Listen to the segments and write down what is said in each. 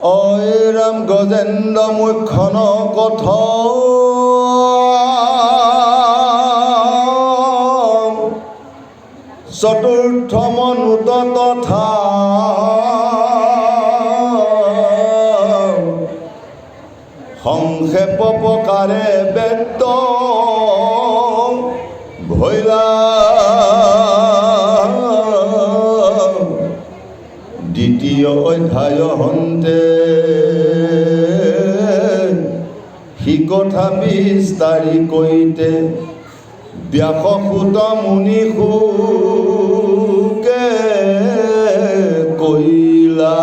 অয় ৰাম গজেন্দ্ৰ মুখ্যন কথ চতুৰ্থ মনুত তথা সংক্ষেপ প্ৰকাৰে বেদ ভৈলা দ্বিতীয় অধ্যায় হন্তে সি কথা বিস্তাৰি কৈতে ব্যাসসুত মুনি সুকে কৈলা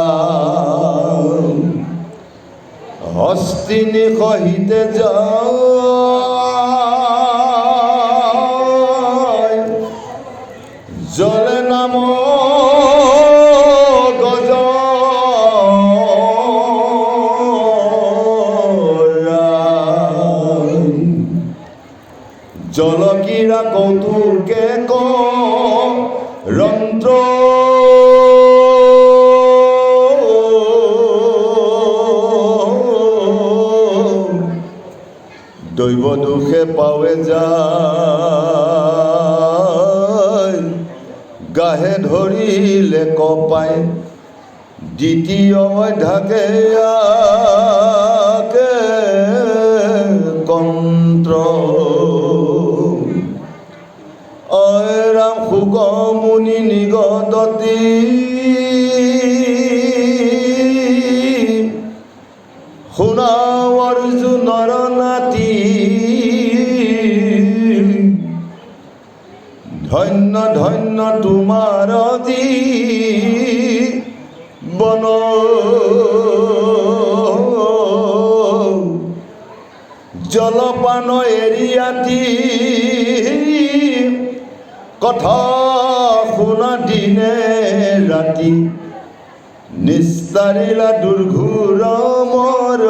হস্তিনী সহিতে যায় জলে নাম গজ জলকীৰা কৌতুকে ৰন্ত্ৰ দৈব দুখে পাৱে যায় গাহে ধৰিলে কপাই দ্বিতীয় অধ্যাকে কন্ত্ৰ অয় ৰাম সুগ মুনি নিগদতি শুনাও অৰ্জুনৰ নাতি ধন্য ধন্য তোমাৰ বন জলপান এৰিয়াতি কথা শুনা দিনে ৰাতি নিস্তাৰিলা দুৰ্ঘোৰ মৰণ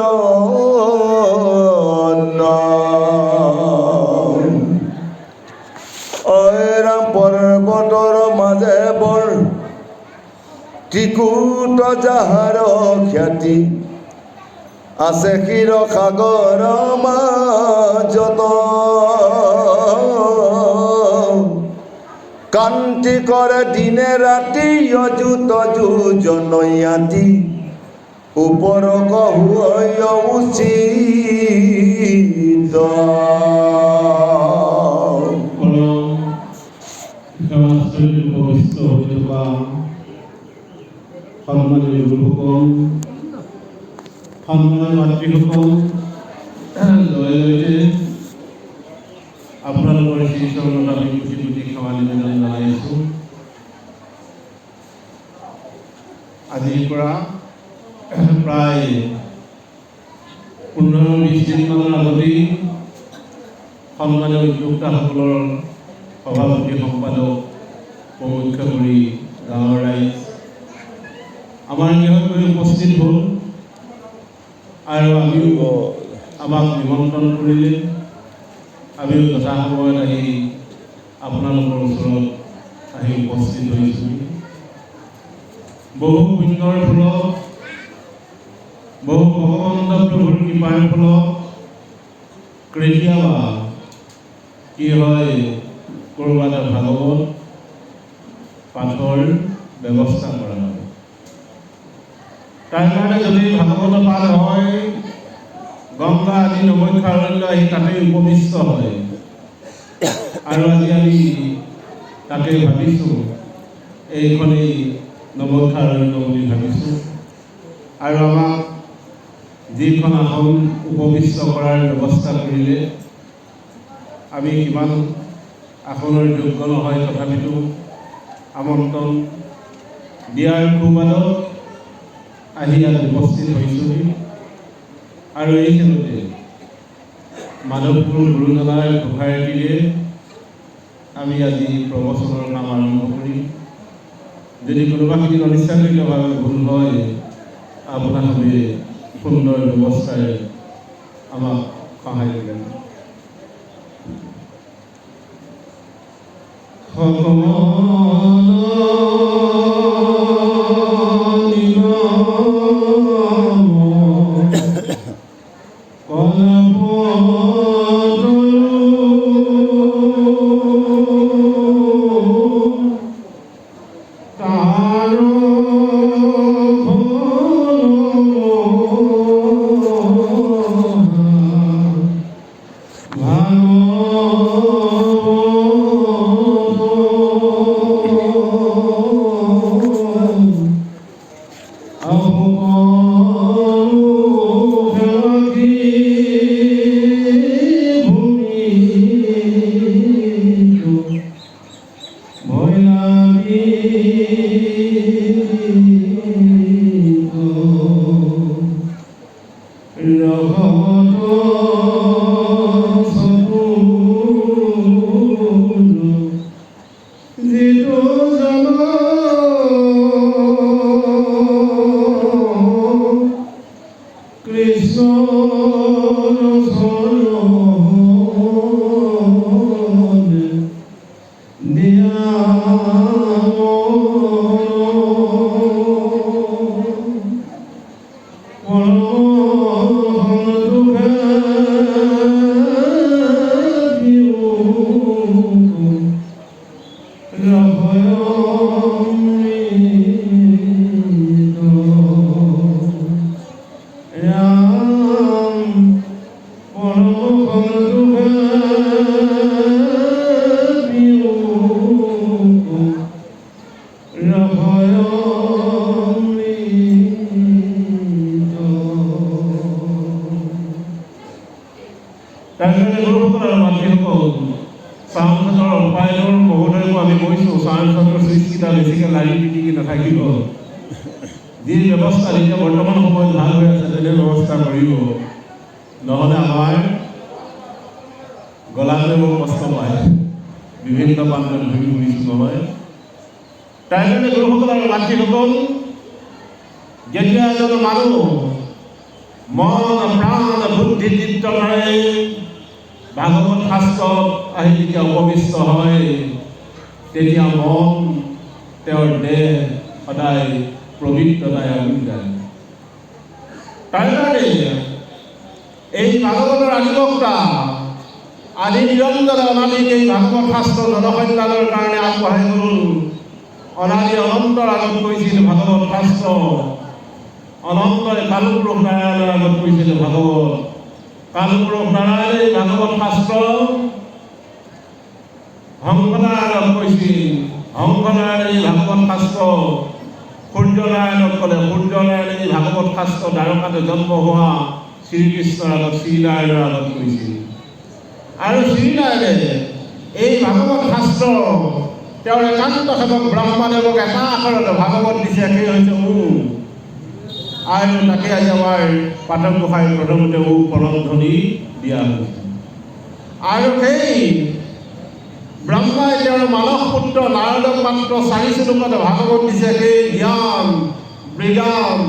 অয়ৰাম পৰ্বতৰ মাজে বৰ ত্ৰিকুট যাহাৰ খ্যাতি আছে ক্ষীৰ সাগৰ মাজত কান্তি কৰে দিনে ৰাতি অযুত যোজনয়াতি ওপৰ কহুয় উচিত সন্মানীয় গুৰুসকল, সন্মানীয় মাতৃসকল, জয়তে আপোনালোকৰ শ্ৰীচৰণত আমি কোটি কোটি সেৱা নিবেদন জনাইছোঁ। আজিৰ পৰা প্ৰায় 15-20 দিনমানৰ আগতেই সন্মানীয় উদ্যোক্তাসকলৰ সভাপতি সম্পাদক প্ৰমুখ্য কৰি গাঁৱৰ ৰাইজ আমাৰ গৃহত উপস্থিত হ'ল আৰু আমিও আমাক নিমন্ত্ৰণ কৰিলে। আমিও যথাসময়ত আহি আপোনালোকৰ ওচৰত আহি উপস্থিত হৈছোঁ। বহু পুণ্যৰ ফলত, বহু ভগৱন্ত প্ৰভুৰ কৃপাৰ ফলত কেতিয়াবা কি হয়, ক'ৰবাত ভাগৱত পাঠৰ ব্যৱস্থা কৰা হয়। তাৰ কাৰণে যদি ভাগৱত পাঠ হয়, গংগা আদি নমক্ষাৰণ্য আহি তাতেই উপবিষ্ট হয়। আৰু আজি আমি তাকে ভাবিছোঁ, এইখনেই নমক্ষাৰণ্য বুলি ভাবিছোঁ। আৰু আমাক যিখন আসন উপবিষ্ট কৰাৰ ব্যৱস্থা কৰিলে, আমি কিমান আসনৰ যোগ্য নহয়, তথাপিতো আমন্ত্ৰণ দিয়াৰ সুবাদত আহি ইয়াত উপস্থিত হৈছোঁ। আৰু এই খেলতে মাধৱপুৰ গুৰুজনাৰ ঘোষাৰেটিৰে আমি আজি প্ৰবচনৰ কাম আৰম্ভ কৰিম। যদি কোনোবাখিনি অনিচ্ছাকৃতভাৱে ভুল হয়, আপোনালোকে সুন্দৰ ব্যৱস্থাৰে আমাক সহায় কৰিম। সকলো তাৰকাৰণে গুৰুসকলৰ মাতৃসকল চাউণ্ডৰ উপায়ৰ মহোদয়কো আমি কৈছোঁ চাউণ্ডৰ চুইচকেইটা বেছিকৈ লাৰি পিটিকি নাথাকিব যি ব্যৱস্থা এতিয়া বৰ্তমান সময়ত ভাল হৈ আছে তেনে ব্যৱস্থা কৰিব নহ'লে আমাৰ গলাটোৱে বৰ কষ্ট পায় বিভিন্ন প্ৰান্তত ঘূৰি ফুৰিছোঁ নহয় তাৰ কাৰণে গুৰুসকলৰ মাতৃসকল যেতিয়া এজন মানুহ মন প্ৰাণ বুদ্ধি চিত্তৰে ভাগৱত শাস্ত্ৰত আহি যেতিয়া উপবিষ্ট হয় তেতিয়া মন তেওঁৰ দেহ সদায় পবিত্ৰতাই আগুৰি যায় তাৰ কাৰণে এই ভাগৱতৰ আদিবক্তা আদি নিৰঞ্জনে অনাদিক এই ভাগৱত শাস্ত্ৰ জনকল্যাণৰ কাৰণে আগবঢ়াই গ'ল অনাদি অনন্তৰ আগত কৈছিল ভাগৱত শাস্ত্ৰ অনন্তৰে কালপুৰুষ নাৰায়ণৰ আগত কৈছিল ভাগৱত কালপুৰুষ নাৰায়ণে ভাগৱত শাস্ত্ৰ হংসনাৰায়ণক কৈছিল হংসনাৰায়ণে ভাগৱত শাস্ত্ৰ সূৰ্যনাৰায়ণক ক'লে সূৰ্যনাৰায়ণে ভাগৱত শাস্ত্ৰ দ্বাৰকাতে জন্ম হোৱা শ্ৰীকৃষ্ণৰ আগত শ্ৰীনাৰায়ণৰ আগত কৈছিল আৰু শ্ৰীনাৰায়ণে এই ভাগৱত শাস্ত্ৰ তেওঁৰ একান্ত সেৱক ব্ৰহ্মদেৱক এটা আখৰতে ভাগৱত দিছে সেই হৈছে আৰু তাকে আজি আমাৰ পাঠক গোসাঁই প্ৰথমতে পৰমধ্বনি দিয়া হৈছে আৰু সেই ব্ৰহ্মাই তেওঁৰ মানস পুত্ৰ নাৰদক মাত্ৰ 4 শ্লোকতে ভাগৱত দিছে সেই জ্ঞান বিজ্ঞান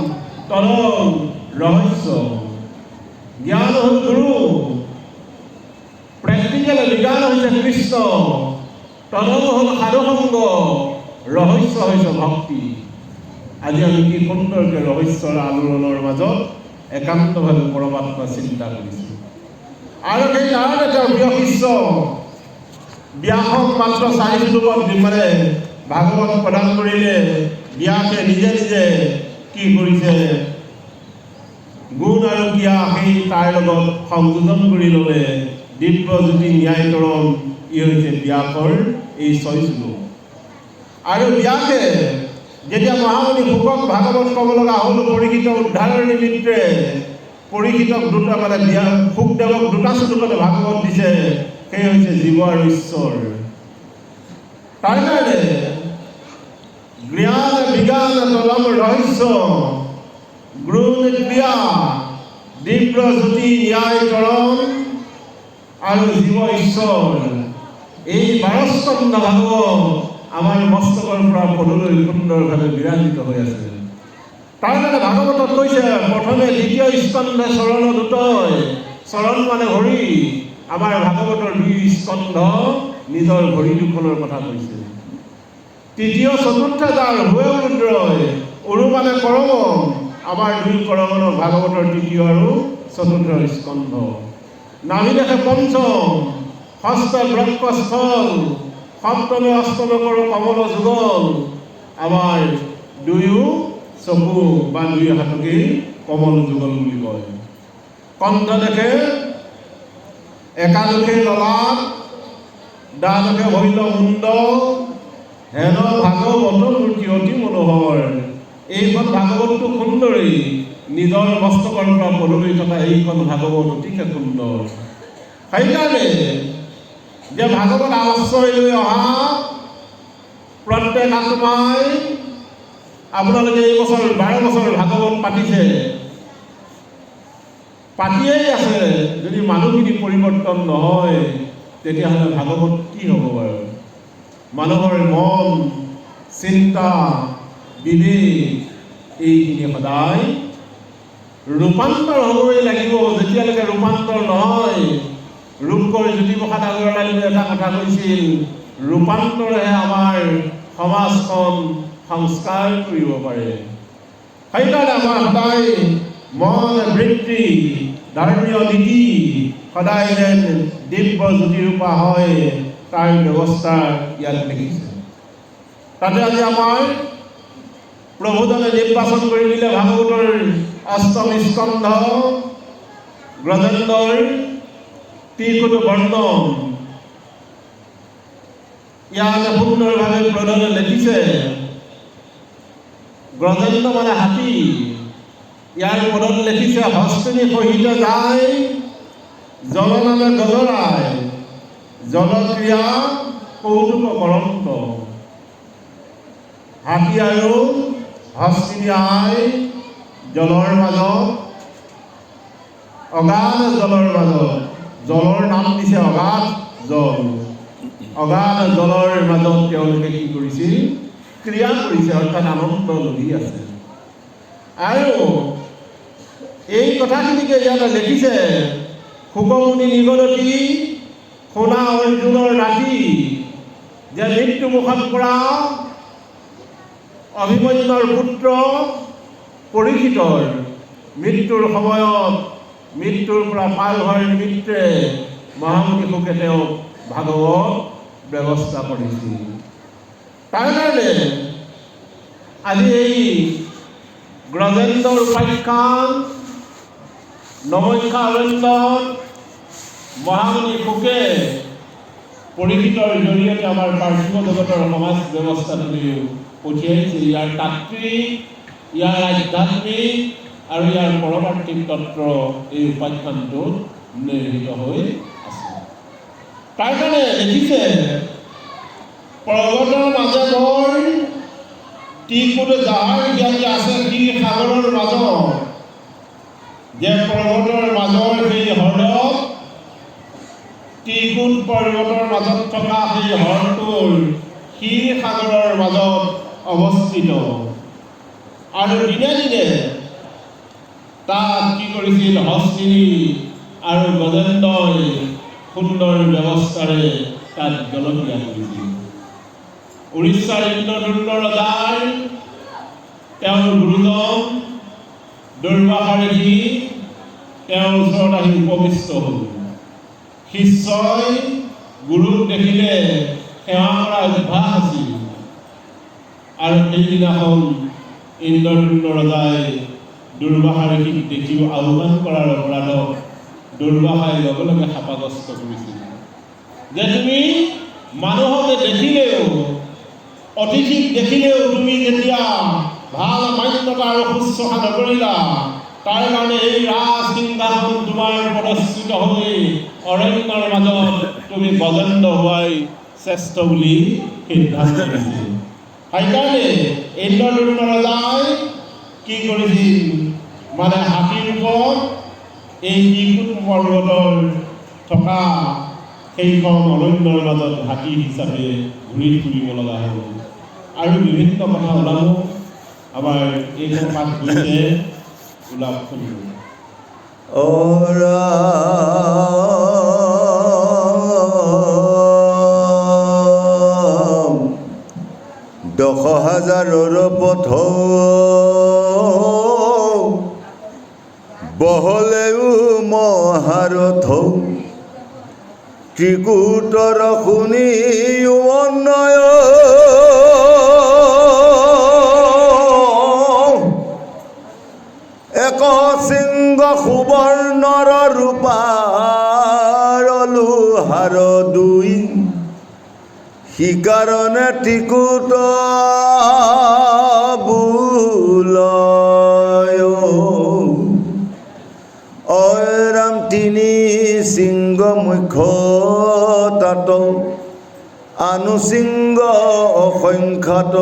তৰল ৰহস্য জ্ঞান হ'ল গুৰু প্ৰেক্টিকেল বিজ্ঞান হৈছে কৃষ্ণ তৰল হ'ল সাধুসংগ ৰহস্য হৈছে ভক্তি আজি আমি কি সুন্দৰকৈ ৰহস্যৰ আলোড়নৰ মাজত একান্তভাৱে পৰমাত্মা চিন্তা কৰিছোঁ আৰু সেই নাৰদে তেওঁৰ প্ৰিয় শিষ্য ব্যাসক মাত্ৰ 4 শ্লোকত মানে ভাগৱত প্ৰদান কৰিলে ব্যাসে নিজে নিজে কি কৰিছে গুণ আৰু ক্ৰিয়া সেই তাৰ লগত সংযোজন কৰি ল'লে দিব্যজ্যোতি ন্যায়তৰণ ই হৈছে ব্যাসৰ এই 6 শ্লোক আৰু ব্যাসে যেতিয়া মহামুনি শুকক ভাগৱত ক'ব লগা হ'ল পৰীক্ষিত উদ্ধাৰৰ নিমিত্তে পৰীক্ষিতক দুটা মানে শুকদেৱক 2টা শ্লোকতে ভাগৱত দিছে সেই হৈছে জীৱ আৰু ঈশ্বৰ তাৰ কাৰণে জ্ঞান বিজ্ঞান তৰল ৰহস্য গুণ ক্ৰিয়া দিব্যজ্যোতি ন্যায়তৰণ আৰু জীৱ ঈশ্বৰ এই 12 স্কন্ধ ভাগৱত আমাৰ মস্তকৰ পৰা পদলৈ সুন্দৰভাৱে বিৰাজিত হৈ আছে তাৰ কাৰণে ভাগৱতত কৈছে প্ৰথমে দ্বিতীয় স্কন্ধে চৰণ দুটয় চৰণ মানে ভৰি আমাৰ ভাগৱতৰ 2 স্কন্ধ নিজৰ ভৰি দুখনৰ কথা কৈছে তৃতীয় চতুৰ্থ যাৰ হুৱে ৰুদ্ৰয় উৰু মানে কৰম আমাৰ 2 কৰমৰ ভাগৱতৰ 3য় আৰু 4ৰ্থ স্কন্ধ নাভি দেখে পঞ্চম ষষ্ঠ ব্ৰহ্মস্থল সপ্তমে অষ্টমে কৰোঁ কমল যুগল আমাৰ 2 চকু বা 2 হাতকেই কমল যুগল বুলি কয় কণ্ঠ দেখে একাদশে ললাট দ্বাদশে ভৈল মুণ্ড হেন ভাগৱত মূৰ্তি অতি মনোহৰ এইখন ভাগৱতটো সুন্দৰেই নিজৰ মস্তকৰ পৰা পদলৈ থকা এইখন ভাগৱত অতিকে সুন্দৰ সেইকাৰণে যে ভাগৱত আশ্ৰয় লৈ অহা প্ৰত্যেক আত্মাই আপোনালোকে এই বছৰ 12 বছৰ ভাগৱত পাতিছে পাতিয়েই আছে যদি মানুহখিনি পৰিৱৰ্তন নহয় তেতিয়াহ'লে ভাগৱত কি হ'ব বাৰু মানুহৰ মন চিন্তা বিবেক এইখিনি সদায় ৰূপান্তৰ হ'বই লাগিব। যেতিয়ালৈকে ৰূপান্তৰ নহয়, ৰূপকৰ জ্যোতিপ্ৰসাদ আগৰৱালাই এটা কথা কৈছিল, ৰূপান্তৰেহে আমাৰ সমাজখন সংস্কাৰ কৰিব পাৰে। সেইকাৰণে আমাৰ সদায় মন বৃত্তি ধৰ্মীয় নীতি সদায় যেন দিব্য জ্যোতিৰূপা হয়, তাৰ ব্যৱস্থা ইয়াত দেখিছে। তাতে আজি আমাৰ প্ৰভুজনে নিৰ্বাচন কৰি দিলে ভাগৱতৰ অষ্টম স্কন্ধ গ্ৰজেন্দ্ৰৰ তীকুট বৰ্ণন। ইয়াত সুন্দৰভাৱে প্ৰধানে লিখিছে, গ্ৰজেন্দ্ৰ মানে হাতী। ইয়াৰ পদত লিখিছে, হস্তিনী সহিত যায় জল নামে গজৰায়, জলক্ৰিয়া কৌতুক কৰন্ত। হাতী আৰু হস্তিনী আই জলৰ মাজত, অগাধ জলৰ মাজত, জলৰ নাম দিছে অগাধ জল। অগাধ জলৰ মাজত তেওঁলোকে কি কৰিছিল? ক্ৰিয়া কৰিছে, অৰ্থাৎ আনন্দ লভি আছে। আৰু এই কথাখিনিকে ইয়াত লিখিছে, শুকমুনি নিগলতি শুনা অৰ্জুনৰ ৰাতি, যে মৃত্যুমুখত পৰা অভিমন্যুৰ পুত্ৰ পৰীক্ষিতৰ মৃত্যুৰ সময়ত মৃত্যুৰ পৰা পাৰ হোৱাৰ নিমিত্তে মহামুনি শুকে তেওঁক ভাগৱত ব্যৱস্থা কৰিছিল। তাৰ কাৰণে আজি এই গ্ৰজেন্দ্ৰৰ উপাখ্যান নমখ্যা অৰণ্যত মহামুনি শুকে পৰীক্ষিতৰ জৰিয়তে আমাৰ পাৰ্থিৱ জগতৰ সমাজ ব্যৱস্থাটোলৈ পঠিয়াইছিল। ইয়াৰ তাত্ত্বিক, ইয়াৰ আধ্যাত্মিক আৰু ইয়াৰ পৰমাৰ্থিক তত্ত্ব এই উপাখ্যানটোত নিহিত হৈ আছে। তাৰ কাৰণে দেখিছে, পৰ্বতৰ মাজে বৰ তীকুট জাহাৰ জ্ঞাতি আছে কি সাগৰৰ মাজত, যে পৰ্বতৰ মাজৰ সেই হ্ৰদ, তীকুট পৰ্বতৰ মাজত থকা সেই হ্ৰদটোৰ ক্ষীৰ সাগৰৰ মাজত অৱস্থিত। আৰু দিনে দিনে তাত কি কৰিছিল? হস্তিনী আৰু গজেন্দ্ৰই সুন্দৰ ব্যৱস্থাৰে তাত জলক্ৰিয়া কৰিছিল। উৰিষ্যাৰ ইন্দ্ৰদুম্ন ৰজাৰ তেওঁৰ গুৰুজন দুৰ্বাসা ঋষি তেওঁৰ ওচৰত আহি উপবিষ্ট হ'ল। শিষ্যই গুৰুক দেখিলে সেৱা কৰা অভ্যাস আছিল। আৰু সেইদিনাখন ইন্দ্ৰদুম্ন ৰজাই দুৰ্বাসা ঋষিক দেখিও আহ্বান কৰাৰ অপৰাধত দুৰ্বাসাই লগে লগে শাপাগ্ৰস্ত কৰিছিল, যে তুমি মানুহক দেখিলেও, অতিথিক দেখিলেও তুমি যেতিয়া ভাল মান্যতা আৰু শুশ্ৰূষা নকৰিলা, তাৰ কাৰণে এই ৰাজ সিংহাসন তোমাৰ পদচ্যুত হৈ অৰণ্যৰ মাজত তুমি গজেন্দ্ৰ হোৱাই শ্ৰেষ্ঠ বুলি সিদ্ধান্ত লৈছিল। সেইকাৰণে ইন্দ্ৰদুম্ন ৰজাই কি কৰিছিল? মানে হাতীৰ ওপৰত এই তীকুট পৰ্বতৰ থকা সেইখন অৰণ্যৰ মাজত হাতী হিচাপে ঘূৰি ফুৰিব লগা হ'ল। আৰু বিভিন্ন কথা ওলালো। আমাৰ এইখন পাঠ গৈছে ওলাব শুনিব। দশ হাজাৰৰ পথ বহলেও মহাৰথ, ত্ৰিকুটৰ শুনি অন্যয় এক সিংহ সুবৰ্ণৰ ৰূপাৰ লোহাৰ দুই, সিকাৰণে ত্ৰিকুট বোলয়। ৰাম তিনি সিংহ মুখ্য তাত, আনুসিংহ অসংখ্যাত,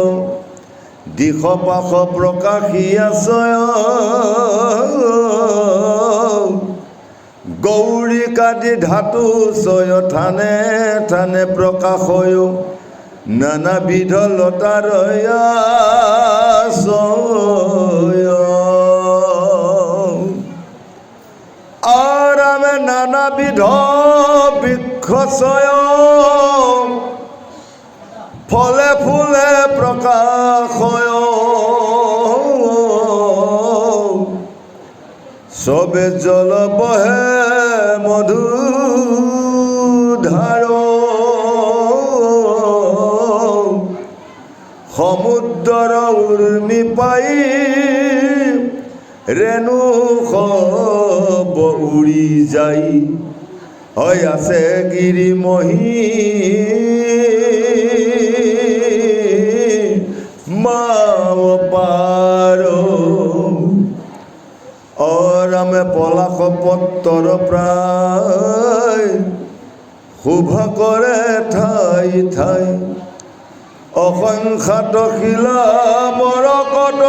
দিশ পাশ প্ৰকাশী আছে গৌৰী কাদি ধাতু ছয় থানে থানে প্ৰকাশয়, নানাবিধ লতাৰ আশ্ৰয়। নানাবিধ বৃক্ষছয় ফলে ফুলে প্ৰকাশয় সবে জল বহে মধুধাৰ সমুদ্ৰৰ উৰ্মি পাই ৰেণু সব উৰি যায় হৈ আছে গিৰিমহী মাৱ পাৰ অৰামে পলাশ পত্তৰ প্ৰায় শোভা কৰে ঠাই ঠাই অসংখ্যাত শিলা মৰকত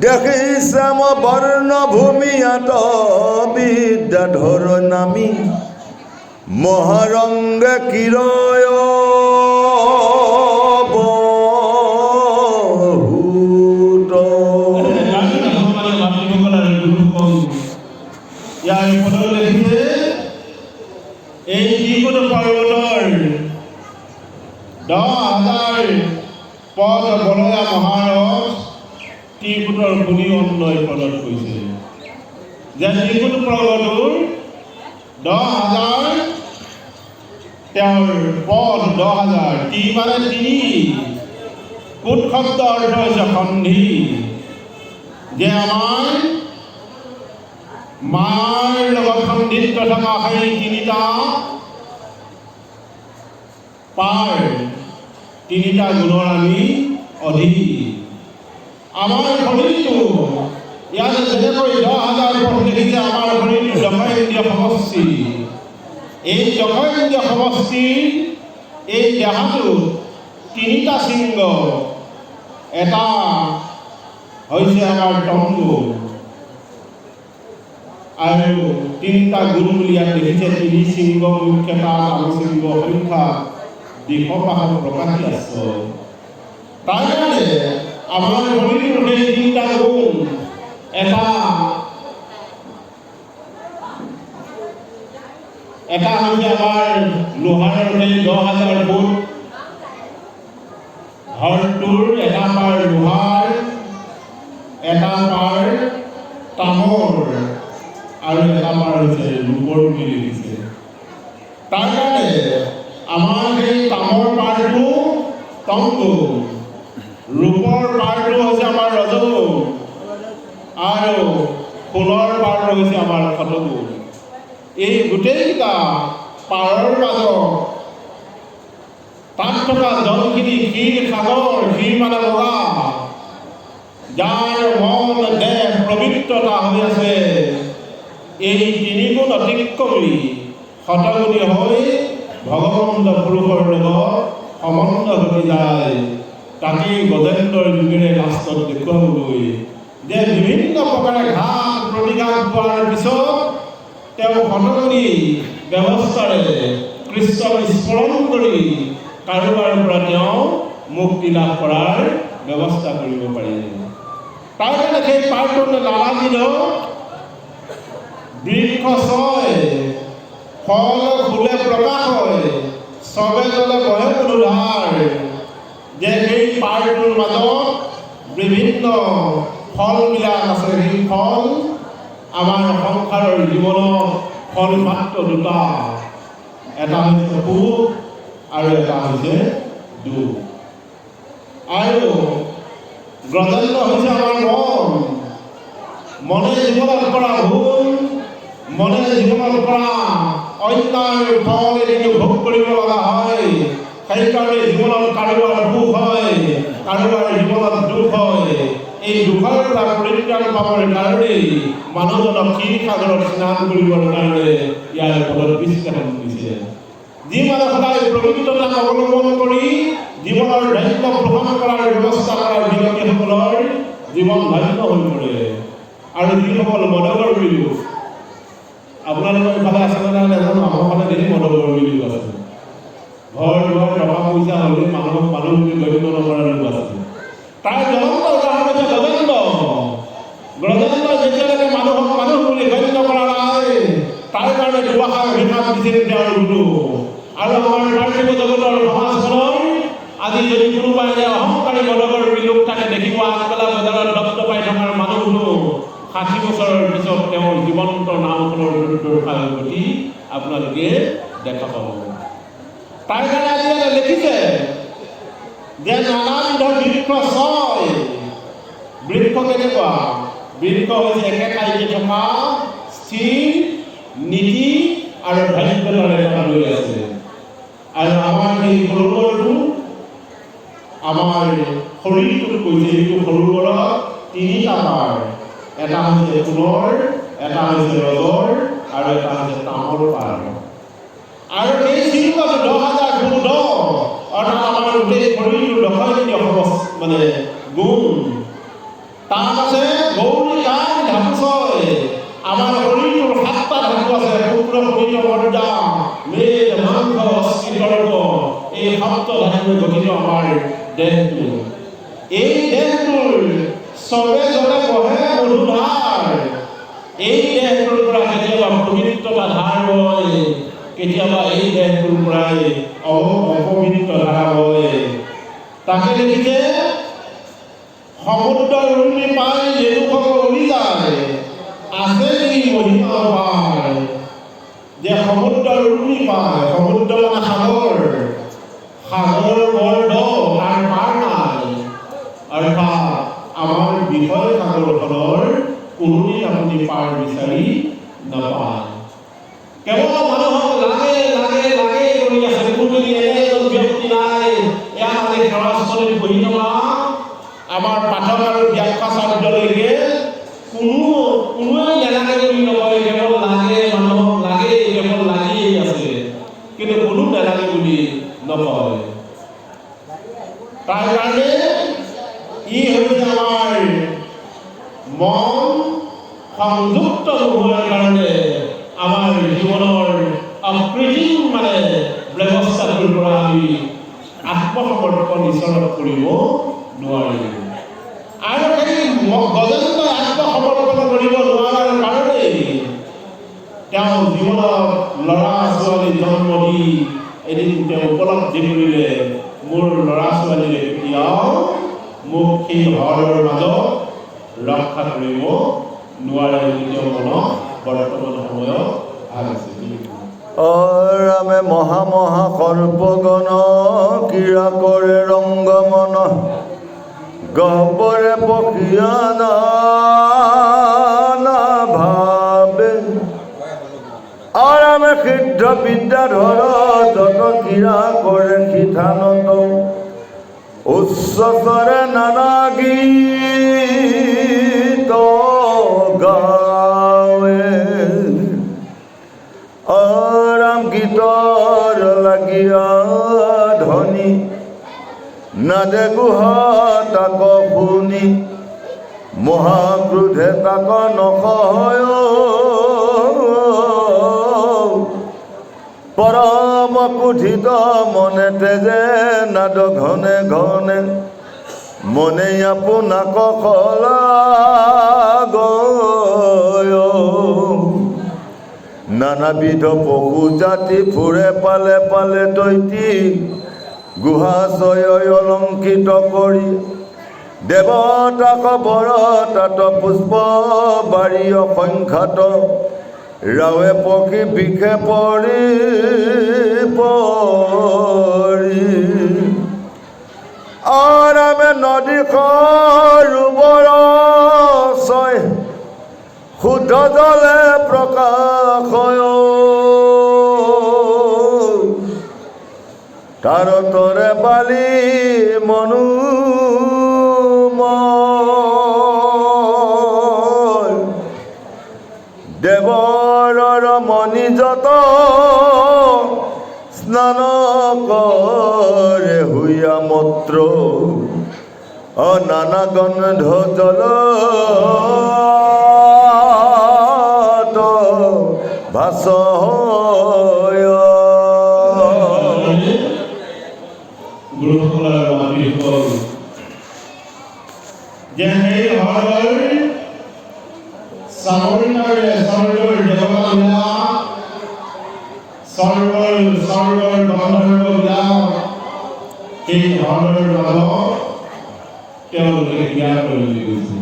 দেখিছাম বৰ্ণভূমিয়াত বিদ্যাধৰ নামী মহাৰংগে কিৰয় বহুত এই যিকোনো পৰ্বতৰ 10,000 পদ বলয়া মহাৰথ ত্ৰিকুটৰ পুনি অন্যয় পদত কৈছে যে যিকোনো পৰ্বতৰ 10,000 তেওঁৰ পদ 10,000 টি মানে 3 কুট শব্দ অৰ্থ হৈছে সন্ধি যে আমাৰ মাৰ লগত সন্ধিত থকা সেই 3টা পাৰ 3টা গুণৰ আমি অধিক আমাৰ শৰীৰটো ইয়াত যেনেকৈ 10,000 পদ দেখিছে আমাৰ শৰীৰটো যশইন্দ্ৰিয় সমষ্টি এই যশইন্দ্ৰিয় সমষ্টি এই দেহাটোত 3টা শৃংগ এটা হৈছে আমাৰ তম্ব আৰু 3টা গুণ বুলি ইয়াত দেখিছে 3 শৃংগ মুখ্যতা তালশৃংগ সংখ্যা দিশপাশত প্ৰকাশিত আছে তাৰ কাৰণে আমাৰ শৰীৰৰ সেই 3টা গুণ এটা হৈছে আমাৰ লোহাৰৰ সেই 10,000 ফুট হৰটোৰ এটা পাৰ লোহাৰ এটা পাৰ তামৰ আৰু এটা পাৰ হৈছে ৰূপৰ বুলি লিখিছে তাৰ কাৰণে আমাৰ সেই তামৰ পাৰটো তমটো ৰূপৰ পাৰটো হৈছে আমাৰ ৰজগুণ আৰু সোণৰ পাৰটো হৈছে আমাৰ সতগুণ এই গোটেইকেইটা পাৰৰ মাজত তাত থকা জলখিনি ক্ষীৰ সাগৰ ক্ষীৰ মানে বগা যাৰ মন দেহ পবিত্ৰতা হৈ আছে এই 3 গুণ অতিক্ৰমি শতগুণী হৈ ভগৱন্ত পুৰুষৰ লগত সম্বন্ধ হৈ যায় তাকেই গজেন্দ্ৰৰ যুগেৰে লাষ্টত দেখুৱাবলৈ যে বিভিন্ন প্ৰকাৰে ঘাত প্ৰতিঘাত পোৱাৰ পিছত তেওঁ শতগুণী ব্যৱস্থাৰে কৃষ্ণক স্মৰণ কৰি কাৰোবাৰ পৰা তেওঁ মুক্তি লাভ কৰাৰ ব্যৱস্থা কৰিব পাৰি তাৰ কাৰণে সেই পাৰটো নালাগিল বৃক্ষ ছয় ফল ফুলে প্ৰকাশ হয় সবে জলে বহে মধুধাৰ যে সেই পাৰটোৰ মাজত বিভিন্ন ফলবিলাক আছে সেই ফল আমাৰ সংসাৰৰ জীৱনত ফল মাত্ৰ 2টা এটা হৈছে সুখ আৰু এটা হৈছে দুখ আৰু গ্ৰজেন্দ্ৰ হৈছে আমাৰ মনে জীৱনত কৰা ভুল মনে জীৱনৰ পৰা অন্যায় ফল এদিন ভোগ কৰিব লগা হয় সেইকাৰণে জীৱনত কাৰোবাৰ সুখ হয় কাৰোবাৰ জীৱনত দুখ হয় এই দুখৰ পৰা পৰিত্ৰাণ পাবৰ কাৰণে মানুহজনক ক্ষীৰ সাগৰত স্নান কৰিবৰ কাৰণে ইয়াৰ পদত বিশ্লেষণ দিছে যি মানে সদায় পবিত্ৰতাক অৱলম্বন কৰি জীৱনৰ ধন্য গ্ৰহণ কৰাৰ ব্যৱস্থা কৰা ব্যক্তিসকলৰ জীৱন ধন্য হৈ পৰে আৰু যিসকল মদগৰ্বী আপোনালোকৰ ইফালে আছেনে নাই নাজানো আমাৰ ফালে দেখি মদগৰ্বী আছে ঘৰ দুৱাৰ টকা পইচা হ'লে মানুহ বুলি গণ্য নকৰা লোক আছে তাৰ জ্বলন্ত উদাহৰণ হৈছে গজেন্দ্ৰ ব্ৰজেন্দ্ৰ যেতিয়ালৈকে মানুহক মানুহ বুলি গণ্য কৰা নাই, তাৰ কাৰণে দুআষাৰ অভিশাপ দিছিল তেওঁৰ গুৰু। আৰু আমাৰ পাৰ্থিৱ জগতৰ সমাজখনৰ আজি যদি কোনোবাই অহংকাৰী মনোবৰ লোক থাকে দেখিব, আগবেলা বজাৰত দপদপাই থকাৰ মানুহটো ৬০ বছৰৰ পিছত তেওঁৰ জীৱন্ত নামখনৰ দুৰ্দশাৰ গতি আপোনালোকে দেখা পাব। তাৰ কাৰণে আজি লিখিছে যে নানাবিধ বৃক্ষ ছয়। বৃক্ষ কেনেকুৱা? বৃক্ষ হৈছে একে ঠাইতে থকা স্থিৰ নীতি আৰু ধৈৰ্যতাৰে লৈ আছে। আৰু আমাৰ এই সৰোবৰটো আমাৰ শৰীৰটোত কৈছে এইটো সৰোবৰত ৩টা পাৰ। এটা হৈছে সোণৰ, এটা হৈছে ৰজৰ আৰু এটা হৈছে তামৰ পাৰ। আৰু এই শিল্পটো ১০,০০০ গুণ ১০, অৰ্থাৎ আমাৰ গোটেই শৰীৰটো ১০০ মানে গুণ। তাত আছে গৌৰী কাল ধাতু ৬। আমাৰ শৰীৰটোৰ ৭টা ধাতু আছে, শুক্ৰ শৰীৰ মৰ্যা মেদ মাংস অস্থি তৰ্ক। এই ৭টা ধাতুৰে গঠিত আমাৰ দেহটো। এই দেহটোৰ চবে জনে বহে মধুধাৰ। এই দেহটোৰ পৰা কেতিয়াবা পবিত্ৰতা ধাৰ হয়, কেতিয়াবা এই দেহটোৰ পৰাই অপবিত্ৰ ধাৰা হয়। তাকে দেখিছে সমুদ্ৰৰ উৰ্মি পাই লেলুকক উৰি যায়, আছে কি মহিমা পায়। যে সমুদ্ৰৰ উৰ্মি পায়, সমুদ্ৰ মানে সাগৰ, সাগৰ বৰ দ, তাৰ পাৰ নাই। অৰ্থাৎ আমাৰ বিষয় সাগৰখনৰ কোনোদিন আপুনি পাৰ বিচাৰি নাপায়। কেৱল মানুহক লাগে লাগে লাগে কৰি আছে। কোনো এনে এজন ব্যক্তি নাই এয়া মানে সমাজখনত বহি থকা আমাৰ পাঠক আৰু ব্যাখ্যাচাৰ্যলৈকে কোনোৱে নেলাগে বুলি নকয়। কেৱল লাগে, মানুহক লাগে, কেৱল লাগিয়েই আছে, কিন্তু কোনো নেলাগে বুলি নকয়। তাৰ কাৰণে ই হৈছে আমাৰ মন সংযুক্ত নোহোৱাৰ কাৰণে আমাৰ জীৱনৰ অকৃত্ৰিম মানে ব্যৱস্থাটোৰ পৰা আমি আত্মসমৰ্পণ ঈশ্বৰত কৰিব নোৱাৰিম। আৰু সেই গজেন্দ্ৰই আত্মসমৰ্পণ কৰিব নোৱাৰাৰ কাৰণেই তেওঁ জীৱনত ল'ৰা ছোৱালী জন্ম দি এদিন তেওঁ উপলব্ধি কৰিলে, মোৰ ল'ৰা ছোৱালীৰে কেতিয়াও মোক সেই ঘৰৰ মাজত ৰক্ষা কৰিব নোৱাৰে বুলি তেওঁ মনত বৰ্তমান সময়ত ভাবিছে। ৰামে মহা সৰ্পগণ ক্ৰীড়া কৰে ৰংগমন, গহ্বৰে পক্ষিয়া ভাবে। ৰামে সিদ্ধ বিদ্যাধৰ যত ক্ৰীড়া কৰে সিদ্ধানত, উচ্চস্বৰে নানা গীত গাৱে। ৰাম গীতৰ লাগিয়া ধ্বনি, নাদে গুহা তাক শুনি, মহাক্ৰোধে তাক নসহায়। পৰম ক্ৰোধিত মনে তেজে নাদ ঘনে ঘনে, মনে আপোনাক শলাগয়। নানাবিধ পশু জাতি ফুৰে পালে পালে দৈতী, গুহাশয় অলংকৃত কৰি, দেৱতাক বৰ তাত পুষ্প বাৰী অসংখ্যাত, ৰাৱে পক্ষী বিষে পৰি ৰামে নদী সৰোবৰ ছয়, শুদ্ধ জলে প্ৰকাশয়। তাৰ তৰে বালি মনোময়, দেৱৰ মণি যত স্নান কৰে হুইয়া মূত্ৰ, নানা গন্ধ জল ভাসয়। যে সেই ঘৰৰ চাবৰিকাৰে স্বৰ্গৰ দেৱতাবিলাক স্বৰ্গৰ গন্ধৰ্ববিলাক সেই ধৰণৰ মাজত তেওঁলোকে ক্ৰিয়া কৰি গৈছে।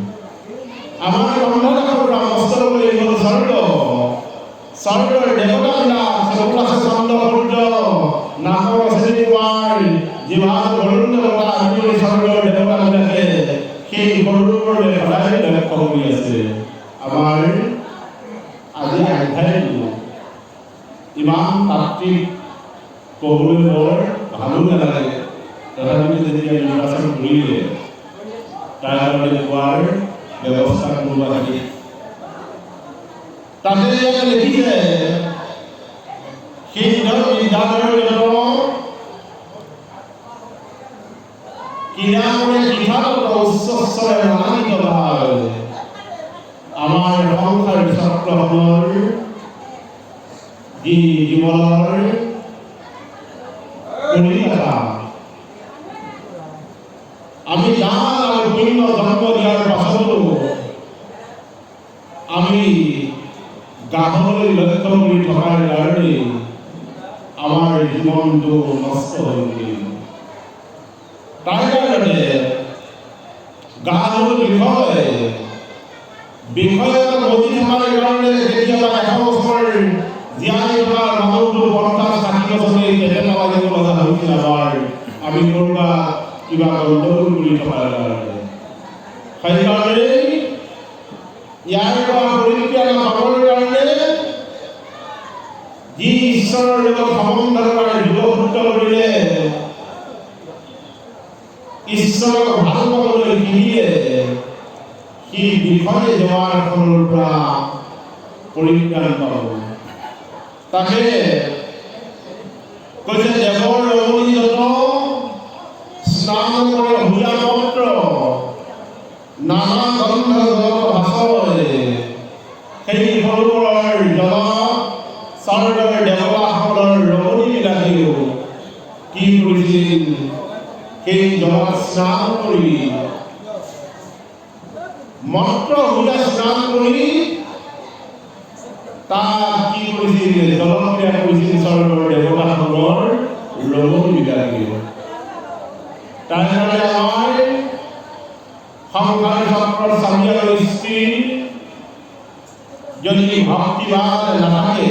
আমাৰ গন্ধৰ্বৰ অৱস্থা বুলি হ'ল স্বৰ্গৰ দেৱতাবিলাক চতুৰ্দশ চন্দ্ৰ সূৰ্য নাকৰ আছে কুমাৰ জিভাত গৰুৰ দেৱতা আদি স্বৰ্গৰ দেৱতাবিলাকে সেই গৰুৰ সদায় লক্ষ্য কৰি আছে। আমাৰ আজি অধ্যায়টো ইমান তাত্বিক ক'বলৈ বৰ ভালো নালাগে, তথাপিও যেতিয়া নিৰ্বাচন কৰিলে তাৰ কাৰণে কোৱাৰ ব্যৱস্থা কৰিব লাগে। তাতে ইয়াত লিখিছে সেই বিদ্যালয়ৰ কিনাৰে কিতাপত উচ্চস্বৰে মানিত ভাৱ আমাৰ সংসাৰ চক্ৰখনৰ যি জীৱনৰ পৰিণতা আমি দান আৰু পুণ্য জন্ম দিয়াৰ পাছতো আমি গাহলৈ লক্ষ্য কৰি থকাৰ কাৰণে আমাৰ জীৱনটো নষ্ট হৈ গ'ল। তাৰ কাৰণে গাহৰ বিষয় এটা বহি থকাৰ কাৰণে কেতিয়াবা 100 বছৰ জীয়াই থকাৰ মানুহটো 50-60 বছৰে তেতে নালাগিব লগা হৈছিল। আমি কৰোবা কিবা গণ্ডগোল কৰি থকাৰ কাৰণে সেইকাৰণে ইয়াৰ পৰা পৰিত্ৰাণ পাবৰ কাৰণে যি ঈশ্বৰৰ লগত সম্বন্ধ কৰা যোগসূত্ৰ কৰিলে ঈশ্বৰক ভাল পাবলৈ শিকিলে সি বিষয় জোৱাৰ ফলৰ পৰা পৰিত্ৰাণ পাব। তাকে কৈছে দেৱৰ ৰমণী যত স্নান কৰে ভূয়া পত্ৰ নানা গন্ধ জলত ভাসয় সেই সৰোবৰৰ জলত স্বৰ্গৰ দেৱতাসকলৰ ৰমণীবিলাকেও কি কৰিছিল? সেই জলত স্নান কৰি মন্ত্ৰ ভূয়া স্নান কৰি তাত কি কৰিছিল? জলক্ৰিয়া কৰিছিল স্বৰ্গৰ দেৱতাসকলৰ ৰমণীবিলাকেও। তাৰ কাৰণে আমাৰ সংসাৰ চক্ৰৰ স্বামী আৰু স্ত্ৰী যদি ভক্তিবাদ নাথাকে,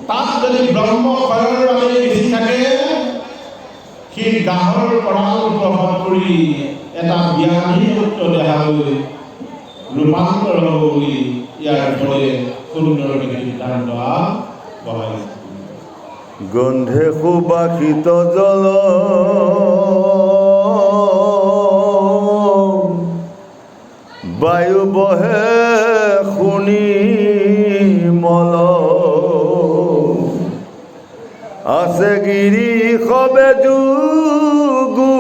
তাত যদি ব্ৰহ্মকৰণৰ বাবে বেছি থাকে, সেই গাহৰ পৰাও প্ৰভাৱ কৰি এটা ব্যাধিযুক্ত দেহালৈ ৰূপান্তৰ হ'ব বুলি ইয়াৰ ফলে সুন্দৰকৈ সিদ্ধান্ত বহাইছে। গন্ধে সুবাসিত জল বায়ু বহে শুনি মল আছে গিৰি সবে যুগুত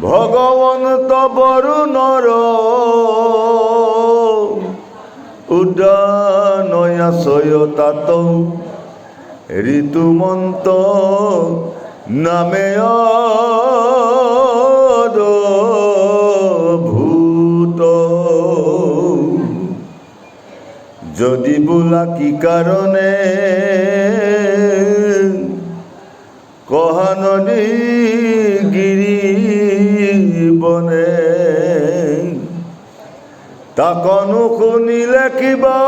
ভগৱন্ত বৰুণৰ উদানয়া সয়তাত ঋতুমন্ত নামে ভূত যদি বোলা কি কারণে কহা নদী গিরি বনে তাকনো শুনিলে কিবা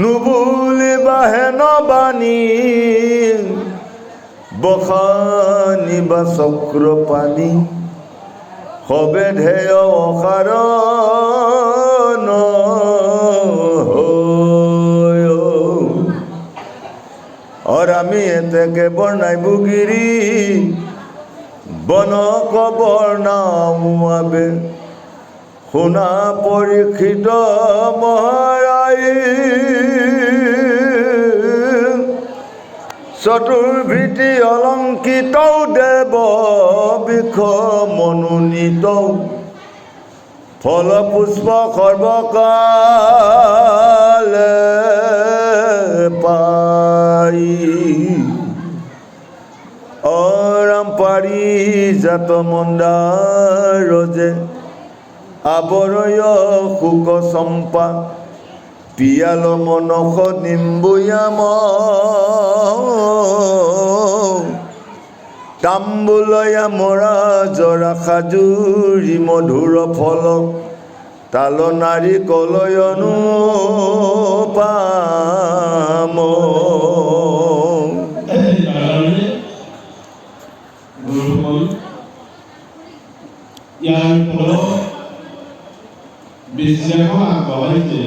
নুবুলিবা হেন বাণী বখানি বা চক্ৰ পানী সবে ধেয় অকাৰণ আমি এতেকে বৰ্ণাই বুগিৰি বনক বৰ্ণামুৱাবে শুনা পৰীক্ষিত মহাৰাই চতুৰ্ভীতি অলংকিত দেৱ বিষ মনোনীত ফল পুষ্প সৰ্বকালে পাই অৰাম পাৰিজাত মন্দাৰ যে আৱৰয় শুক চম্পা পিয়াল মনস নিম্বুয়াম তাম্বুলয়া মৰা জৰা খাজুৰি মধুৰ ফল তাল নাৰী কলয়নু পাম ইয়াৰ ফলত বিশ্বাসক আগবঢ়াইছে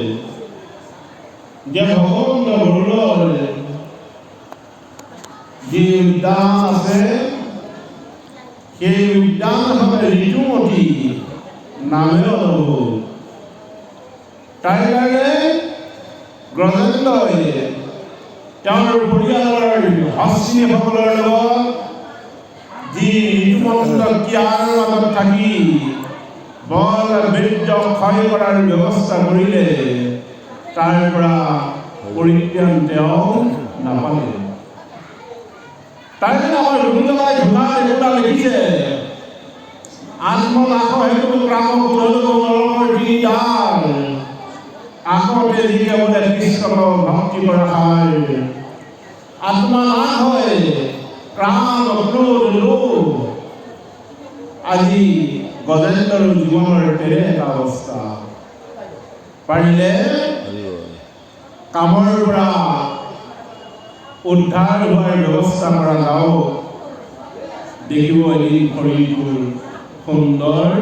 যে ভগৱন্ত বৰুণৰ যি উদ্যান আছে সেই উদ্যানখনে ঋতুমতী নামে অনুভৱ তাৰ কাৰণে গ্ৰহেন্দ্ৰই তেওঁৰ পৰিয়ালৰ হস্তিনীসকলৰ লগত যি ঋতুমন্ত ক্ৰিয়াৰ মাজত থাকি বল বীৰ্য ক্ষয় কৰাৰ ব্যৱস্থা কৰিলে তাৰ পৰা পৰিত্ৰাণ তেওঁ নাপালে তাৰ কাৰণে আমাৰ ৰবীন্দ্ৰনাথ ঢোকা দেৱতা লিখিছে আত্মনাশ হেতু ক্ৰাম নৰকৰ দিদাৰ আগতে যিকে বোলে কৃষ্ণক ভক্তি কৰা হয় আত্মা নাশ হয় ক্ৰাম ক্ৰোধ লোভ আজি গজেন্দ্ৰৰ জীৱনৰ তেনে এটা অৱস্থা পাৰিলে কামৰ পৰা উদ্ধাৰ হোৱাৰ ব্যৱস্থা কৰা যাওক দেখিব এদিন শৰীৰটোৰ সুন্দৰ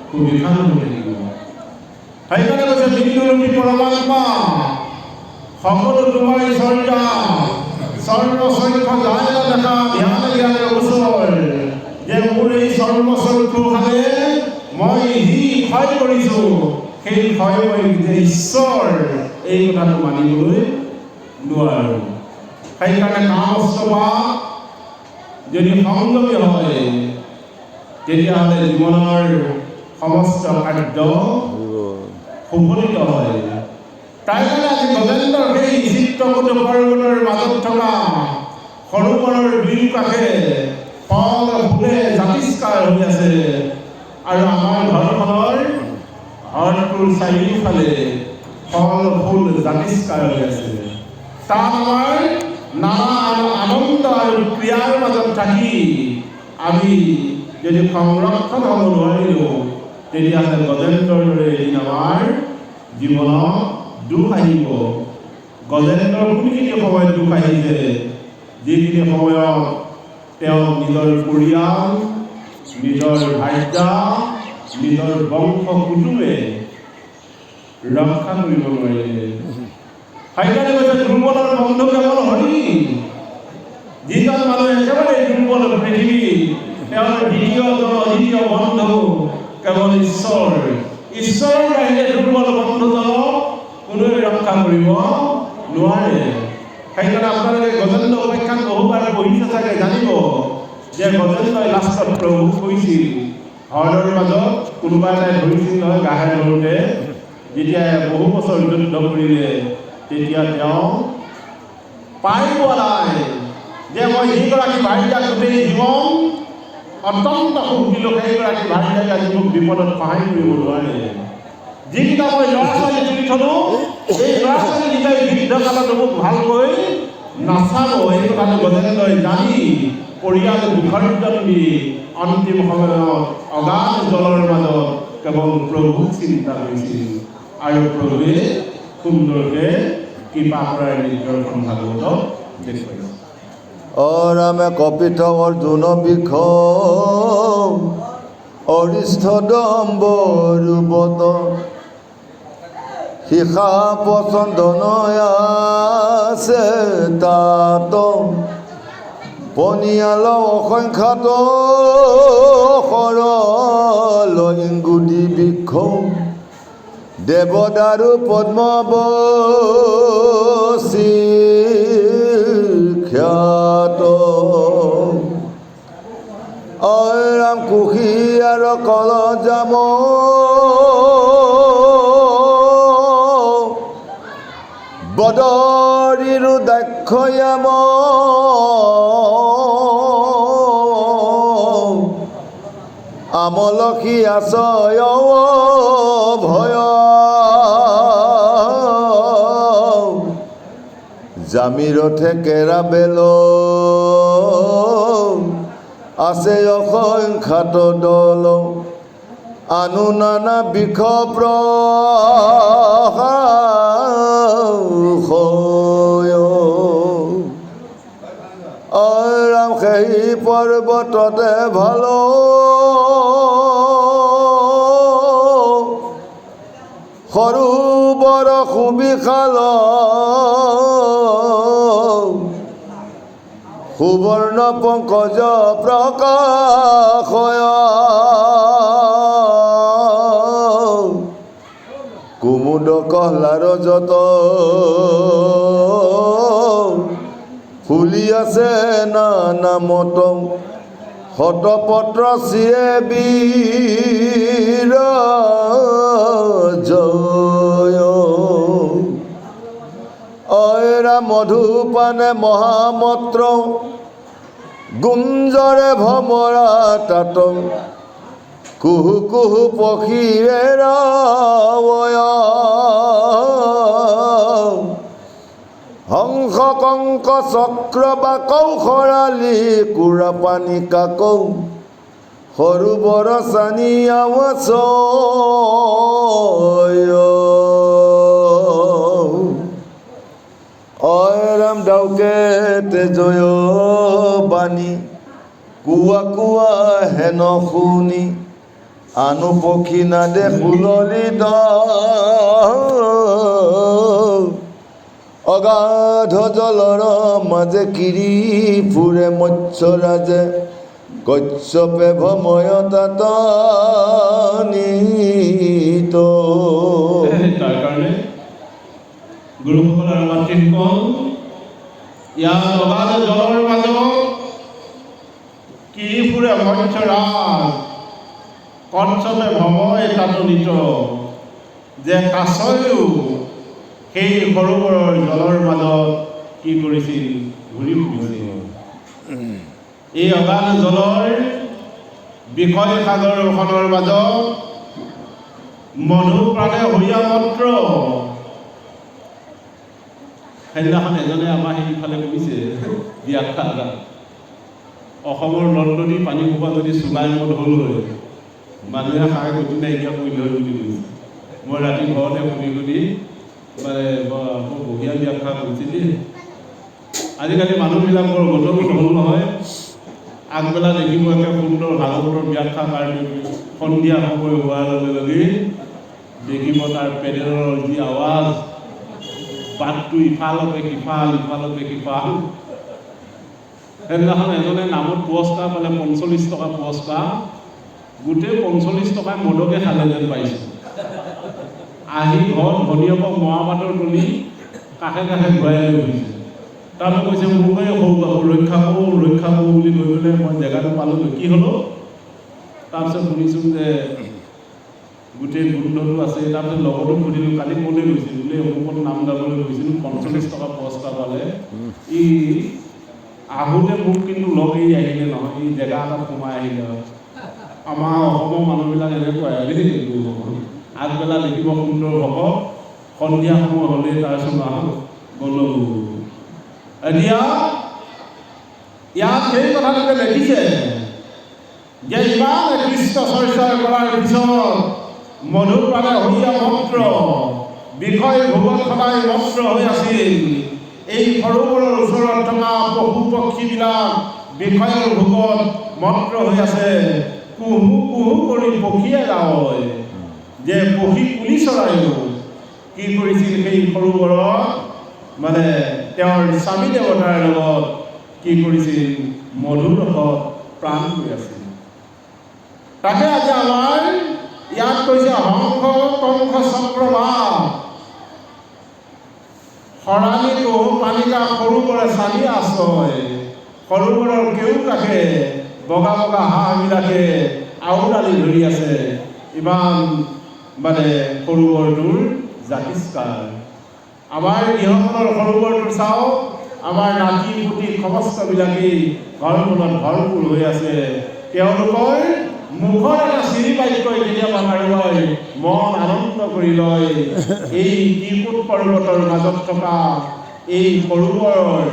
সুবিধান হৈ থাকিব সেইকাৰণে কৈছে বিন্দুৰূপী পৰমাত্মা সকলো তোমাৰ চৰ্যা সৰ্বসংখ্য যায় দেখা ধ্যান জ্ঞানেৰ ওচৰ যে মোৰ এই সৰ্বসংখ্যভাৱে মই যি ক্ষয় কৰিছোঁ সেই ক্ষয় মই যে ঈশ্বৰ এই কথাটো মানিবলৈ নোৱাৰোঁ সেইকাৰণে কামস্তপা যদি সংযমী হয় তেতিয়াহ'লে জীৱনৰ সমস্ত কাৰ্য সুফলিত হয় তাই কাৰণে আজি গজেন্দ্ৰৰ সেই চিত্ৰকূট পৰ্বতৰ মাজত থকা সৰোবৰৰ দুয়োকাষে ফল ফুলে জাতিষ্কাৰ হৈ আছে আৰু আমাৰ ঘৰখনৰ ঘৰটোৰ চাৰিওফালে ফল ফুল জাতিষ্কাৰ হৈ আছে তাত আমাৰ নানা আনন্দ আৰু ক্ৰিয়াৰ মাজত থাকি আমি যদি সংৰক্ষণ হ'ব নোৱাৰিলোঁ তেতিয়াহ'লে গজেন্দ্ৰৰ দৰে এদিন আমাৰ জীৱনত দুখ আহিব গজেন্দ্ৰৰ কোনখিনি সময়ত দুখ আহিছে যিখিনি সময়ত তেওঁ নিজৰ পৰিয়াল নিজৰ ভাৰ্যা নিজৰ বংশ কুটুমে ৰক্ষা কৰিব নোৱাৰিলে সেইকাৰণে কৈছে দুৰ্বলৰ বন্ধু কেৱল হৰি যিজন মানুহ একেবাৰে দুৰ্বল পৃথিৱী তেওঁৰ দ্বিতীয় বন্ধু কেৱল ঈশ্বৰ ঈশ্বৰৰ বাহিৰে দুৰ্বল বন্ধুজনক কোনোৱে ৰক্ষা কৰিব নোৱাৰে সেইকাৰণে আপোনালোকে গজেন্দ্ৰ উপাখ্যান বহুবাৰ পঢ়িছে চাগে জানিব যে গজেন্দ্ৰই লাষ্টত প্ৰভু কৈছিল হৰৰ মাজত কোনোবা এটাই ধৰিছিল নহয় গাহে ধৰোঁতে যেতিয়া বহু বছৰ যুদ্ধ কৰিলে তেতিয়া তেওঁ পাই পোৱা নাই যে মই যিগৰাকী ভাৰ্যাক গোটেই জীৱন অত্যন্ত সুখ দিলোঁ সেইগৰাকী ভাৰ্যাই আজি মোক বিপদত সহায় কৰিব নোৱাৰে যিকেইটা মই ল'ৰা ছোৱালী তুলি থলোঁ এই ল'ৰা ছোৱালীকেইটাই বৃদ্ধকালত মোক ভালকৈ নাচাব এই কথাটো গজেন্দ্ৰই জানি পৰিয়াল বিসৰ্জন দি অন্তিম সময়ত অগাধ জলৰ মাজত কেৱল প্ৰভুক চিন্তা কৰিছিল আৰু প্ৰভুৱে সুন্দৰকৈ কৃপা কৰাৰ নিদৰ্শন ভাগৱতত দেখুৱাইছে অৰামে কপিত অৰ্জুন বিষ অৰিষ্ঠ দম্বৰূপত শিখা পচন্দ আছে তাত পনিয়াল অসংখ্যাত সৰল ইংগুটি বৃক্ষ দেৱদাৰু পদ্মৱসী খ্যাত অৰাম কুশী আৰু কল জাম বদৰিৰো দাক্ষয়াম আমলখি আছয় ভয় জামিৰ থেকেৰা বেল আছে অসংখ্যাত দল আনু নানা বিষ ৰাম সেই পৰ্বততে ভাল সৰু বৰ সুবিশাল সুবৰ্ণ পংকজ প্ৰকাশয় কুমুদ কহলাৰ যত ফুলি আছে নানামত শতপত্ৰ চিয়ে বীৰ জয় ঐৰা মধুপানে মহামন্ত্ৰ গুঞ্জৰে ভমৰা তাত কুহু কুহু পক্ষীৰে ৰাৱয় হংস কংক চক্ৰ বা কৌশৰালী কুৰা পানী কাকৌ সৰু বৰ চানি ৰাম ডাউকে তেজয় বাণী কুৱা কুৱা হেন শুনি আনু পক্ষী নাদে সুললিত অগাধ জলৰ মাজে কিৰি ফুৰে মৎস্যৰাজে কশ্যপে ভময় তাত নিত তাৰ কাৰণে গুৰুসকল আৰু মাতৃসকল ইয়াত অগাধ জলৰ মাজত কিৰি ফুৰে মৎস্যৰাজ কশ্যপে ভময় তাত নিত যে কাছয়ো সেই সৰোবৰৰ জলৰ মাজত কি কৰিছিল ঘূৰি ফুৰিছিল এই অগাধ জলৰ বিষয় সাগৰখনৰ মাজত মধু প্ৰাণে হৰিয়া মন্ত্ৰ সেইদিনাখন এজনে আমাৰ সেইফালে কৈছে ব্যাখ্যা এটা অসমৰ নদ-নদী পানী সোপা যদি চুলাই মদ হ'ল হয় মানুহে খাই গতি নাইকিয়া কৰি লয় বুলি কৈছে মই ৰাতি ঘৰতে শুনি মানে বঢ়িয়া ব্যাখ্যা কৰিছিল আজিকালি মানুহবিলাকৰ গতটো নহ'ল নহয় আগবেলা দেখিব একে সুন্দৰ ভাগৱতৰ ব্যাখ্যা কাৰণে সন্ধিয়া সময় হোৱাৰ লগে লগে দেখিব তাৰ পেডেলৰ যি আৱাজ বাটটো ইফালকে সিফাল ইফালকে সিফাল সেইদিনাখন এজনে নামত পুৰস্কাৰ পালে 45 টকা পুৰস্কাৰ গোটেই 45 টকাই মদকে খালে যেন পাইছে আহি ঘৰত ভনীয়েকক মৰাপাতৰ তুলি কাষে কাষে ঘূৰাই লৈ গৈছে তাৰপৰা কৈছে মোকে সৰু বাবু ৰক্ষা কৰোঁ বুলি কৈ পেলাই মই জেগাটো পালোঁ কি হ'লো তাৰপিছত শুনিছোঁ যে গোটেই গোন্ধটো আছে তাৰপিছত লগতো সুধিলোঁ কালি ক'লৈ গৈছিল বোলে অমুকত নাম গাবলৈ গৈছিলোঁ 45 টকা পুৰস্কাৰ পালে ই আহোঁতে মোক কিন্তু লগ এৰি আহিলে নহয় ই জেগা এটাত সোমাই আহিলে আমাৰ অসমৰ মানুহবিলাক এনেকুৱাই আগবেলা দেখিব সুন্দৰ হ'ব সন্ধিয়া সময় হ'লেই তাৰপিছত গ'লো এতিয়া ইয়াত সেই কথাটোকে দেখিছে যে ইমান কৃষ্ণ চৰ্চা কৰাৰ পিছত মধুৰ প্ৰাণে হৰিয়া মন্ত্ৰ বিষয় ভোগত সদায় মন্ত্ৰ হৈ আছিল এই সৰোবৰৰ ওচৰত থকা পশু পক্ষীবিলাক বিষয়ৰ ভোগত মন্ত্ৰ হৈ আছে কুহু কুহু কৰি পক্ষীয়ে গায় যে পক্ষী কুলি চৰাইও কি কৰিছিল সেই সৰোবৰত মানে তেওঁৰ স্বামী দেৱতাৰ লগত কি কৰিছিল মধুৰ ৰসত প্ৰাণ হৈ আছিল তাকে আজি আমাৰ ইয়াত কৈছে হংস কংস চক্ৰবাহ শৰালী কহু পানীকা সৰোবৰে চালি আছয় সৰোবৰৰ কেউ কাষে বগা বগা হাঁহবিলাকে আউডালি ধৰি আছে ইমান মানে সৰোবৰটোৰ জাতিষ্কাৰ আমাৰ গৃহখনৰ সৰোবৰটো চাওক, আমাৰ নাতি পুতি সমস্তবিলাকেই ঘৰখনত ভৰপূৰ হৈ আছে। তেওঁলোকৰ মুখৰ এটা চিৰি বাক্যই কেতিয়াবা কাৰোবাৰ মন আনন্দ কৰি লয়। এই ত্ৰিকুট পৰ্বতৰ মাজত থকা এই সৰোবৰৰ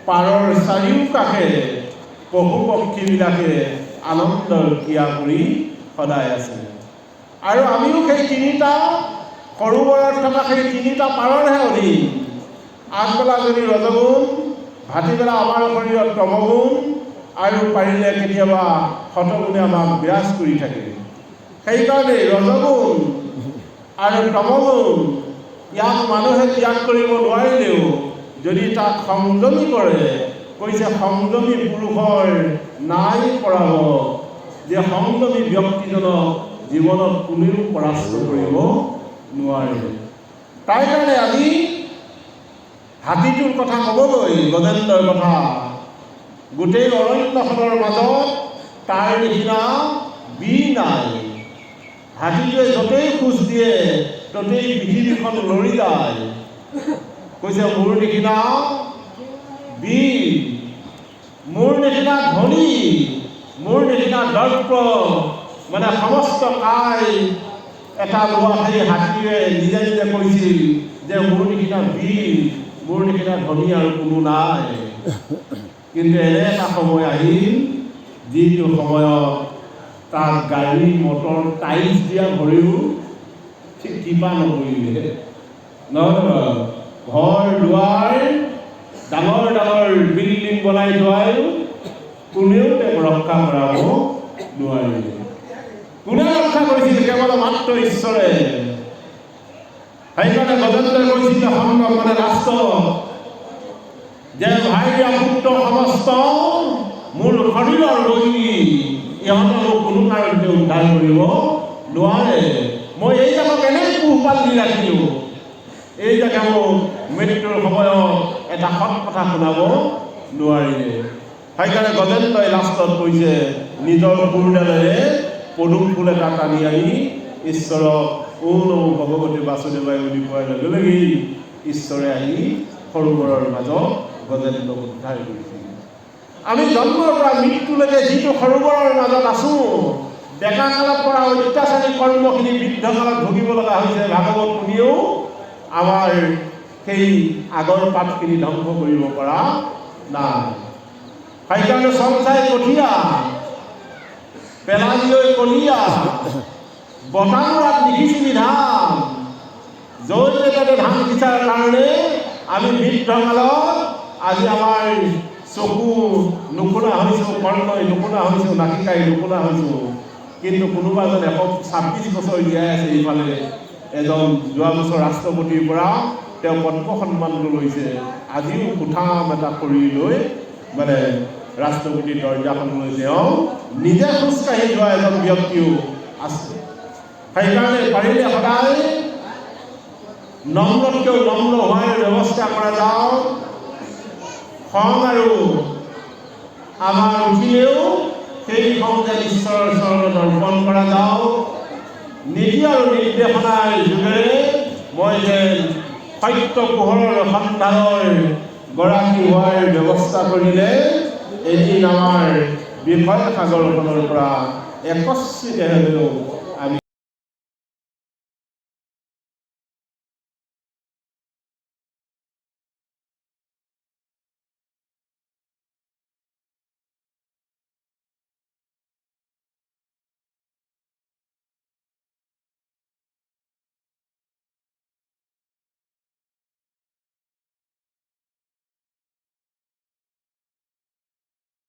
পাৰৰ চাৰিওকাষে পশু পক্ষীবিলাকে আনন্দৰ ক্ৰিয়া কৰি সদায় আছে। আৰু আমিও সেই তিনিটা সৰোবৰত থকা সেই তিনিটা পাৰৰহে অধীন। আগবেলা যদি ৰজগুণ, ভাটিবেলা আমাৰ শৰীৰত তমগুণ, আৰু পাৰিলে কেতিয়াবা শতগুণে আমাক বিৰাজ কৰি থাকে। সেইকাৰণে ৰজগুণ আৰু তমগুণ ইয়াক মানুহে ত্যাগ কৰিব নোৱাৰিলেও যদি তাক সংযমী কৰে, কৈছে সংযমী পুৰুষৰ নাই পৰাব, যে সংযমী ব্যক্তিজনক জীৱনত কোনেও পৰাস্ত কৰিব নোৱাৰে। তাৰ কাৰণে আজি হাতীটোৰ কথা ক'বলৈ, গজেন্দ্ৰৰ কথা, গোটেই অৰণ্যখনৰ মাজত তাৰ নিচিনা বীৰ নাই। হাতীটোৱে য'তেই খোজ দিয়ে ত'তেই পৃথিৱীখন লৰি যায়। কৈছে মোৰ নিচিনা বীৰ, মোৰ নিচিনা ধনী, মোৰ নিচিনা দৰ্প, মানে সমস্ত কাই এটা লোৱা সেই হাতীয়ে নিজে নিজে কৈছিল যে মোৰ নিচিনা বীৰ, মোৰ নিচিনা ধনী আৰু কোনো নাই। কিন্তু এনে এটা সময় আহিল যিটো সময়ত তাক গাড়ী মটৰ টাইলছ দিয়া ভৰিও ঠিক কিবা নকৰিলে। নহয়, ঘৰ দুৱাৰ ডাঙৰ ডাঙৰ বিল্ডিং বনাই যোৱায়ো কোনেও তেওঁক ৰক্ষা কৰাব নোৱাৰিলে। কোনে ৰক্ষা কৰিছিল? কেৱল মাত্ৰ ঈশ্বৰে। সেইকাৰণে গজেন্দ্ৰই কৈছিল মানে ৰাষ্ট্ৰ, যে ভাইয়া পুত্ৰ সমস্ত মোৰ শৰীৰৰ বৈৰী, ইহঁতে মোক কোনো কাৰণতে উদ্ধাৰ কৰিব নোৱাৰে। মই এই জাগাক কেনেকৈ পোহপাল দি ৰাখিলোঁ, এই জাগা মোক মৃত্যুৰ সময়ত এটা সৎ কথা শুনাব নোৱাৰিলে। সেইকাৰণে গজেন্দ্ৰই লাষ্টত কৈছে নিজৰ কোৰডালেৰে পদুম ফুল এটা টানি আনি ঈশ্বৰক ঔ নমো ভগৱতী বাসুদেৱাই বুলি কোৱাৰ লগে লগেই ঈশ্বৰে আহি সৰোবৰৰ মাজত গজেন্দ্ৰক উদ্ধাৰ কৰিছিল। আমি জন্মৰ পৰা মৃত্যুলৈকে যিটো সৰোবৰৰ মাজত আছোঁ, ডেকা কালত পৰা অত্যাচাৰী কৰ্মখিনি বৃদ্ধ কালত ভুগিব লগা হৈছে। ভাগৱত শুনিও আমাৰ সেই আগৰ পাতখিনি ধ্বংস কৰিব পৰা নাই। সেইকাৰণে সংসাই কঠীয়া, পেলালিলৈ কলীয়া, বতাহত লিখিছিলি ধান, য'তে ত'তে ধান সিঁচাৰ কাৰণে আমি বৃদ্ধ কালত আজি আমাৰ চকু নুশুনা হৈছোঁ, কৰ্ণই নুশুনা হৈছোঁ, নাকিকাই নুশুনা হৈছোঁ। কিন্তু কোনোবা এজন 126 বছৰ জীয়াই আছে। ইফালে এজন যোৱা বছৰ ৰাষ্ট্ৰপতিৰ পৰা তেওঁ পদ্ম সন্মানটো লৈছে। আজিও সুঠাম এটা খৰি লৈ মানে ৰাষ্ট্ৰপতিৰ দৰ্জাখনলৈ তেওঁ নিজে খোজকাঢ়ি যোৱা এজন ব্যক্তিও আছে। সেইকাৰণে পাৰিলে সদায় নম্ৰতকৈও নম্ৰ হোৱাৰ ব্যৱস্থা কৰা যাওক। খং আৰু আমাৰ উঠিলেও সেই খং যেন ঈশ্বৰৰ চৰণত অৰ্পণ কৰা যাওক। নীতি আৰু নিৰ্দেশনাৰ যোগেৰে মই যেন সত্য পোহৰৰ সন্ধানৰ গৰাকী হোৱাৰ ব্যৱস্থা কৰিলে এদিন আমাৰ বিষয় সাগৰখনৰ পৰা একস্ৰিতে হ'লেও